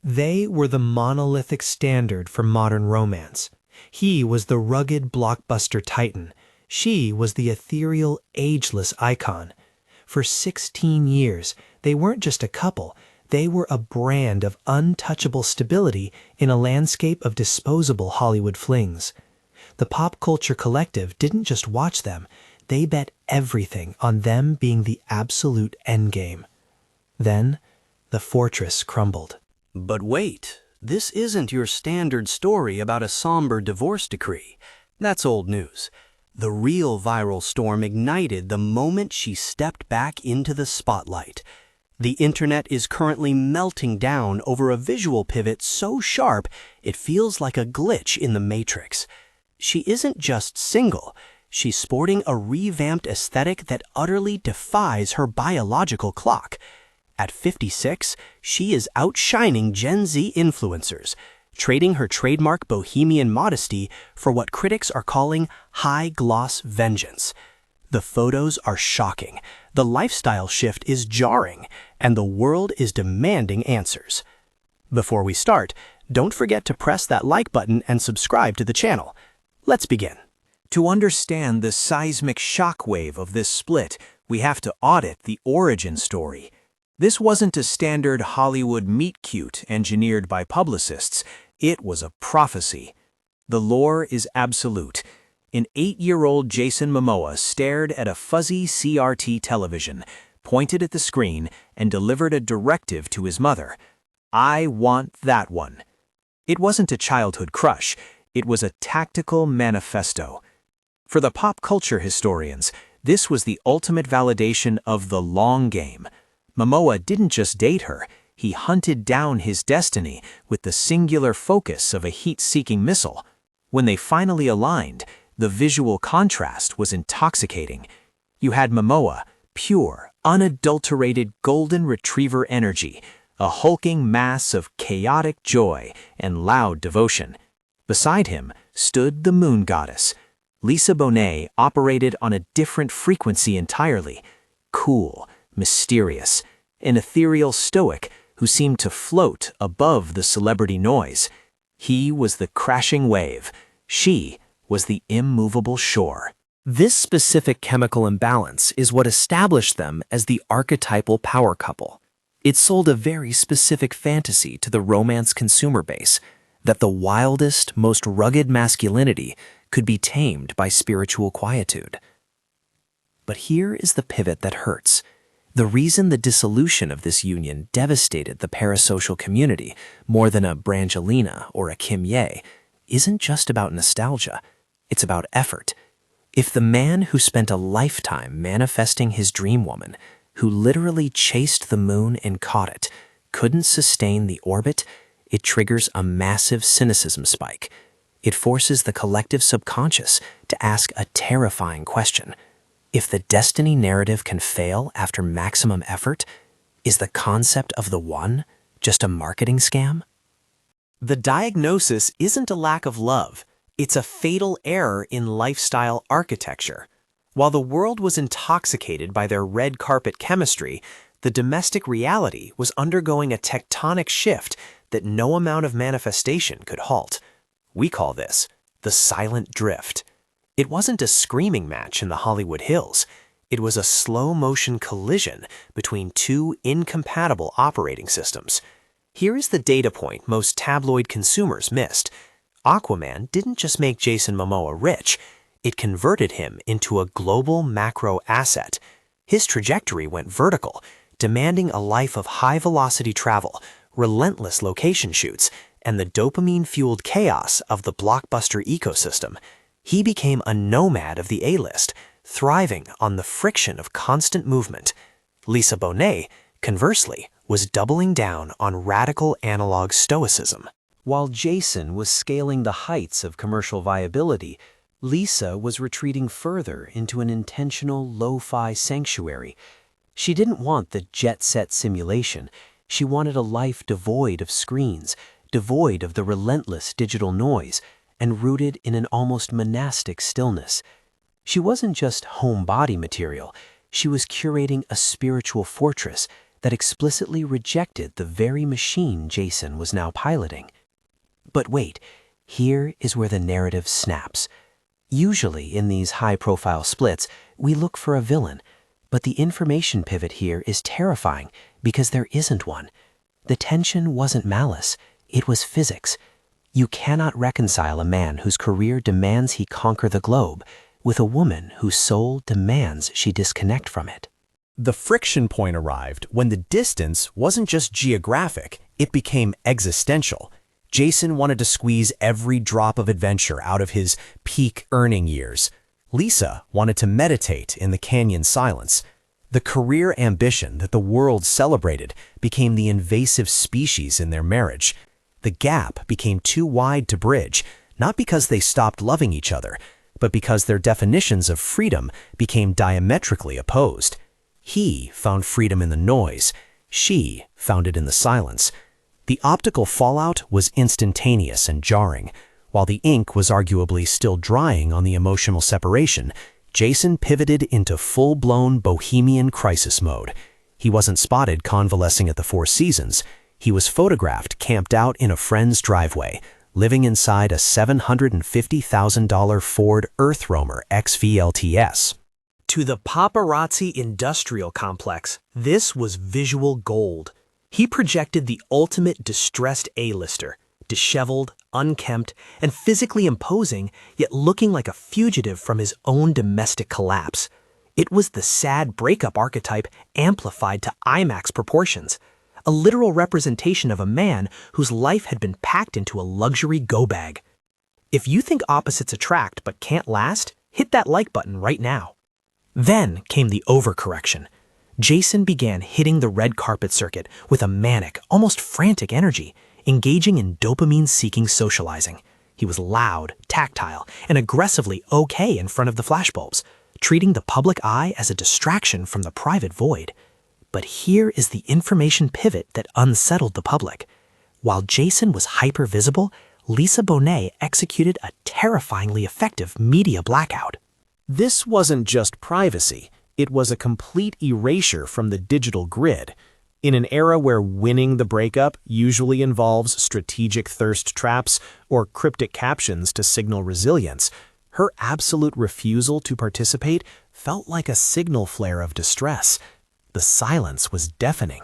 They were the monolithic standard for modern romance. He was the rugged blockbuster titan. She was the ethereal, ageless icon. For 16 years, they weren't just a couple, they were a brand of untouchable stability in a landscape of disposable Hollywood flings. The pop culture collective didn't just watch them, they bet everything on them being the absolute endgame. Then, the fortress crumbled. But wait, this isn't your standard story about a somber divorce decree. That's old news. The real viral storm ignited the moment she stepped back into the spotlight. The internet is currently melting down over a visual pivot so sharp it feels like a glitch in the Matrix. She isn't just single, she's sporting a revamped aesthetic that utterly defies her biological clock. At 56, she is outshining Gen Z influencers, trading her trademark bohemian modesty for what critics are calling high-gloss vengeance. The photos are shocking, the lifestyle shift is jarring, and the world is demanding answers. Before we start, don't forget to press that like button and subscribe to the channel. Let's begin. To understand the seismic shockwave of this split, we have to audit the origin story. This wasn't a standard Hollywood meet-cute engineered by publicists. It was a prophecy. The lore is absolute. An 8-year-old Jason Momoa stared at a fuzzy CRT television, pointed at the screen, and delivered a directive to his mother. "I want that one." It wasn't a childhood crush. It was a tactical manifesto. For the pop culture historians, this was the ultimate validation of the long game. Momoa didn't just date her, he hunted down his destiny with the singular focus of a heat-seeking missile. When they finally aligned, the visual contrast was intoxicating. You had Momoa, pure, unadulterated golden retriever energy, a hulking mass of chaotic joy and loud devotion. Beside him stood the moon goddess. Lisa Bonet operated on a different frequency entirely, cool, mysterious, an ethereal stoic who seemed to float above the celebrity noise. He was the crashing wave. She was the immovable shore. This specific chemical imbalance is what established them as the archetypal power couple. It sold a very specific fantasy to the romance consumer base, that the wildest, most rugged masculinity could be tamed by spiritual quietude. But here is the pivot that hurts. The reason the dissolution of this union devastated the parasocial community more than a Brangelina or a Kim Ye isn't just about nostalgia, it's about effort. If the man who spent a lifetime manifesting his dream woman, who literally chased the moon and caught it, couldn't sustain the orbit, it triggers a massive cynicism spike. It forces the collective subconscious to ask a terrifying question. If the destiny narrative can fail after maximum effort, is the concept of the one just a marketing scam? The diagnosis isn't a lack of love, it's a fatal error in lifestyle architecture. While the world was intoxicated by their red carpet chemistry, the domestic reality was undergoing a tectonic shift that no amount of manifestation could halt. We call this the silent drift. It wasn't a screaming match in the Hollywood Hills. It was a slow-motion collision between two incompatible operating systems. Here is the data point most tabloid consumers missed. Aquaman didn't just make Jason Momoa rich, it converted him into a global macro asset. His trajectory went vertical, demanding a life of high-velocity travel, relentless location shoots, and the dopamine-fueled chaos of the blockbuster ecosystem. He became a nomad of the A-list, thriving on the friction of constant movement. Lisa Bonet, conversely, was doubling down on radical analog stoicism. While Jason was scaling the heights of commercial viability, Lisa was retreating further into an intentional lo-fi sanctuary. She didn't want the jet-set simulation. She wanted a life devoid of screens, devoid of the relentless digital noise, and rooted in an almost monastic stillness. She wasn't just homebody material. She was curating a spiritual fortress that explicitly rejected the very machine Jason was now piloting. But wait, here is where the narrative snaps. Usually in these high-profile splits, we look for a villain, but the information pivot here is terrifying because there isn't one. The tension wasn't malice, it was physics. You cannot reconcile a man whose career demands he conquer the globe with a woman whose soul demands she disconnect from it. The friction point arrived when the distance wasn't just geographic, it became existential. Jason wanted to squeeze every drop of adventure out of his peak earning years. Lisa wanted to meditate in the canyon silence. The career ambition that the world celebrated became the invasive species in their marriage. The gap became too wide to bridge, not because they stopped loving each other, but because their definitions of freedom became diametrically opposed. He found freedom in the noise. She found it in the silence. The optical fallout was instantaneous and jarring. While the ink was arguably still drying on the emotional separation, Jason pivoted into full-blown bohemian crisis mode. He wasn't spotted convalescing at the Four Seasons. He was photographed camped out in a friend's driveway, living inside a $750,000 Ford Earth Roamer XVLTS. To the paparazzi industrial complex, this was visual gold. He projected the ultimate distressed A-lister, disheveled, unkempt, and physically imposing, yet looking like a fugitive from his own domestic collapse. It was the sad breakup archetype amplified to IMAX proportions, a literal representation of a man whose life had been packed into a luxury go-bag. If you think opposites attract but can't last, hit that like button right now. Then came the overcorrection. Jason began hitting the red carpet circuit with a manic, almost frantic energy, engaging in dopamine-seeking socializing. He was loud, tactile, and aggressively okay in front of the flashbulbs, treating the public eye as a distraction from the private void. But here is the information pivot that unsettled the public. While Jason was hyper-visible, Lisa Bonet executed a terrifyingly effective media blackout. This wasn't just privacy. It was a complete erasure from the digital grid. In an era where winning the breakup usually involves strategic thirst traps or cryptic captions to signal resilience, her absolute refusal to participate felt like a signal flare of distress. The silence was deafening.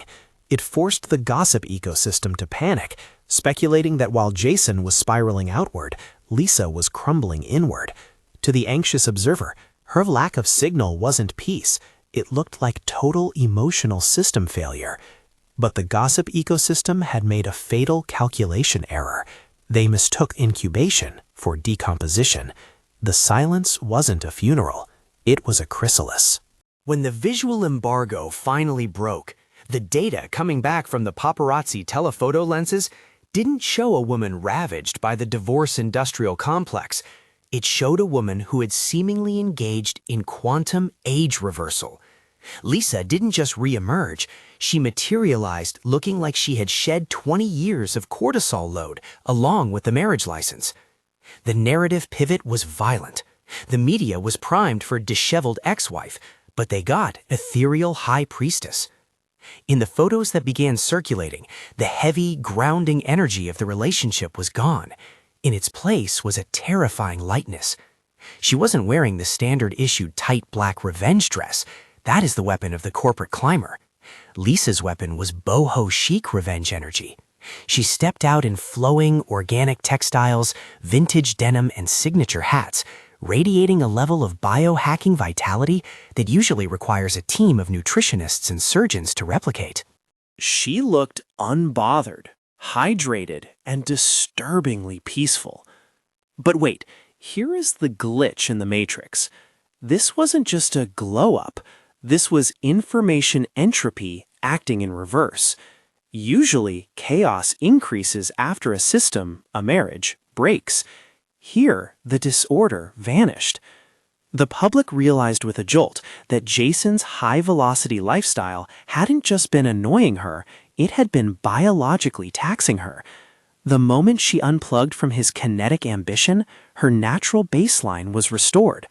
It forced the gossip ecosystem to panic, speculating that while Jason was spiraling outward, Lisa was crumbling inward. To the anxious observer, her lack of signal wasn't peace. It looked like total emotional system failure. But the gossip ecosystem had made a fatal calculation error. They mistook incubation for decomposition. The silence wasn't a funeral. It was a chrysalis. When the visual embargo finally broke, the data coming back from the paparazzi telephoto lenses didn't show a woman ravaged by the divorce industrial complex. It showed a woman who had seemingly engaged in quantum age reversal. Lisa didn't just re-emerge, she materialized looking like she had shed 20 years of cortisol load along with the marriage license. The narrative pivot was violent. The media was primed for disheveled ex-wife, but they got ethereal high priestess. In the photos that began circulating, the heavy, grounding energy of the relationship was gone. In its place was a terrifying lightness. She wasn't wearing the standard-issued tight black revenge dress. That is the weapon of the corporate climber. Lisa's weapon was boho chic revenge energy. She stepped out in flowing, organic textiles, vintage denim, and signature hats, radiating a level of biohacking vitality that usually requires a team of nutritionists and surgeons to replicate. She looked unbothered, hydrated, and disturbingly peaceful. But wait, here is the glitch in the matrix. This wasn't just a glow-up. This was information entropy acting in reverse. Usually, chaos increases after a system, a marriage, breaks. Here, the disorder vanished. The public realized with a jolt that Jason's high-velocity lifestyle hadn't just been annoying her, it had been biologically taxing her. The moment she unplugged from his kinetic ambition, her natural baseline was restored.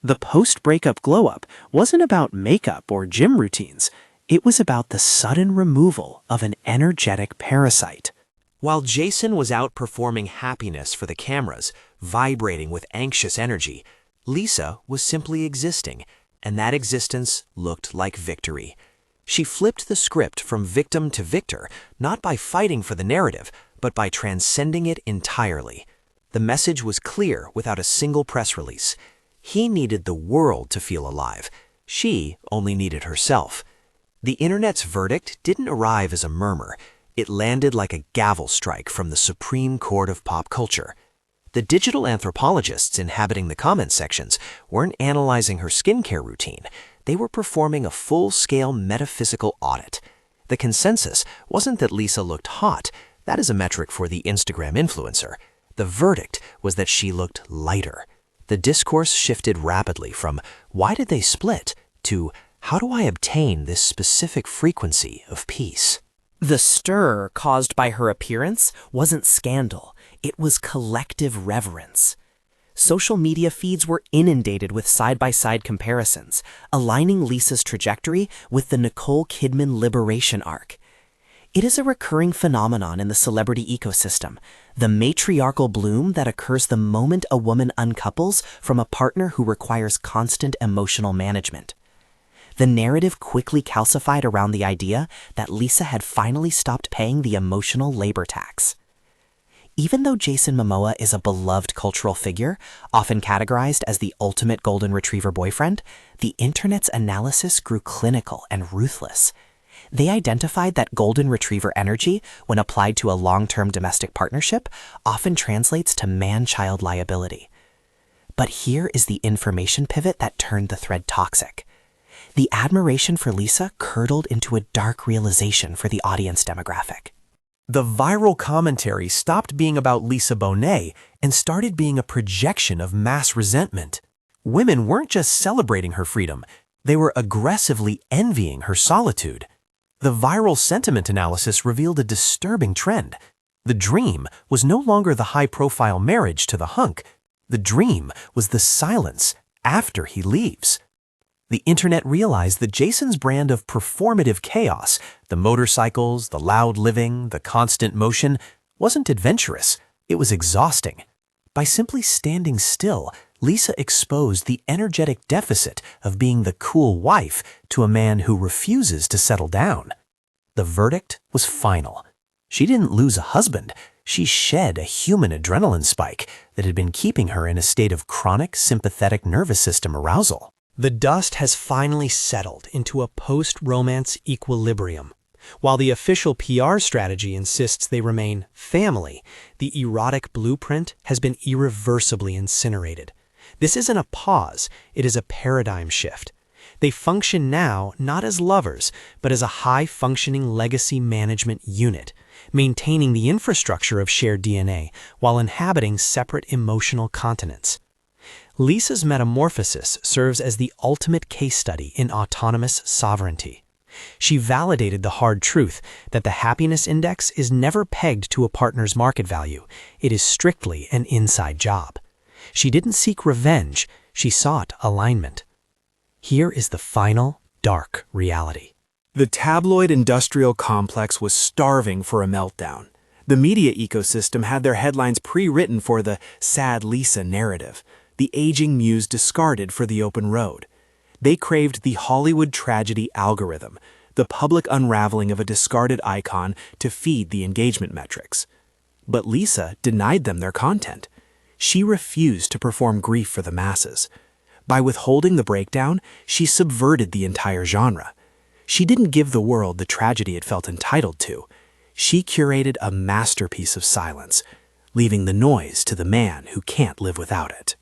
The post-breakup glow-up wasn't about makeup or gym routines. It was about the sudden removal of an energetic parasite. While Jason was out performing happiness for the cameras, vibrating with anxious energy, Lisa was simply existing, and that existence looked like victory. She flipped the script from victim to victor, not by fighting for the narrative, but by transcending it entirely. The message was clear without a single press release. He needed the world to feel alive. She only needed herself. The internet's verdict didn't arrive as a murmur. It landed like a gavel strike from the Supreme Court of pop culture. The digital anthropologists inhabiting the comment sections weren't analyzing her skincare routine. They were performing a full-scale metaphysical audit. The consensus wasn't that Lisa looked hot. That is a metric for the Instagram influencer. The verdict was that she looked lighter. The discourse shifted rapidly from "why did they split?" to "how do I obtain this specific frequency of peace?" The stir caused by her appearance wasn't scandal. It was collective reverence. Social media feeds were inundated with side-by-side comparisons, aligning Lisa's trajectory with the Nicole Kidman liberation arc. It is a recurring phenomenon in the celebrity ecosystem, the matriarchal bloom that occurs the moment a woman uncouples from a partner who requires constant emotional management. The narrative quickly calcified around the idea that Lisa had finally stopped paying the emotional labor tax. Even though Jason Momoa is a beloved cultural figure, often categorized as the ultimate golden retriever boyfriend, the internet's analysis grew clinical and ruthless. They identified that golden retriever energy, when applied to a long-term domestic partnership, often translates to man-child liability. But here is the information pivot that turned the thread toxic. The admiration for Lisa curdled into a dark realization for the audience demographic. The viral commentary stopped being about Lisa Bonet and started being a projection of mass resentment. Women weren't just celebrating her freedom, they were aggressively envying her solitude. The viral sentiment analysis revealed a disturbing trend. The dream was no longer the high-profile marriage to the hunk. The dream was the silence after he leaves. The internet realized that Jason's brand of performative chaos, the motorcycles, the loud living, the constant motion, wasn't adventurous, it was exhausting. By simply standing still, Lisa exposed the energetic deficit of being the cool wife to a man who refuses to settle down. The verdict was final. She didn't lose a husband, she shed a human adrenaline spike that had been keeping her in a state of chronic sympathetic nervous system arousal. The dust has finally settled into a post-romance equilibrium. While the official PR strategy insists they remain family, the erotic blueprint has been irreversibly incinerated. This isn't a pause, it is a paradigm shift. They function now not as lovers, but as a high-functioning legacy management unit, maintaining the infrastructure of shared DNA while inhabiting separate emotional continents. Lisa's metamorphosis serves as the ultimate case study in autonomous sovereignty. She validated the hard truth that the happiness index is never pegged to a partner's market value. It is strictly an inside job. She didn't seek revenge, she sought alignment. Here is the final, dark reality. The tabloid industrial complex was starving for a meltdown. The media ecosystem had their headlines pre-written for the sad Lisa narrative, the aging muse discarded for the open road. They craved the Hollywood tragedy algorithm, the public unraveling of a discarded icon to feed the engagement metrics. But Lisa denied them their content. She refused to perform grief for the masses. By withholding the breakdown, she subverted the entire genre. She didn't give the world the tragedy it felt entitled to. She curated a masterpiece of silence, leaving the noise to the man who can't live without it.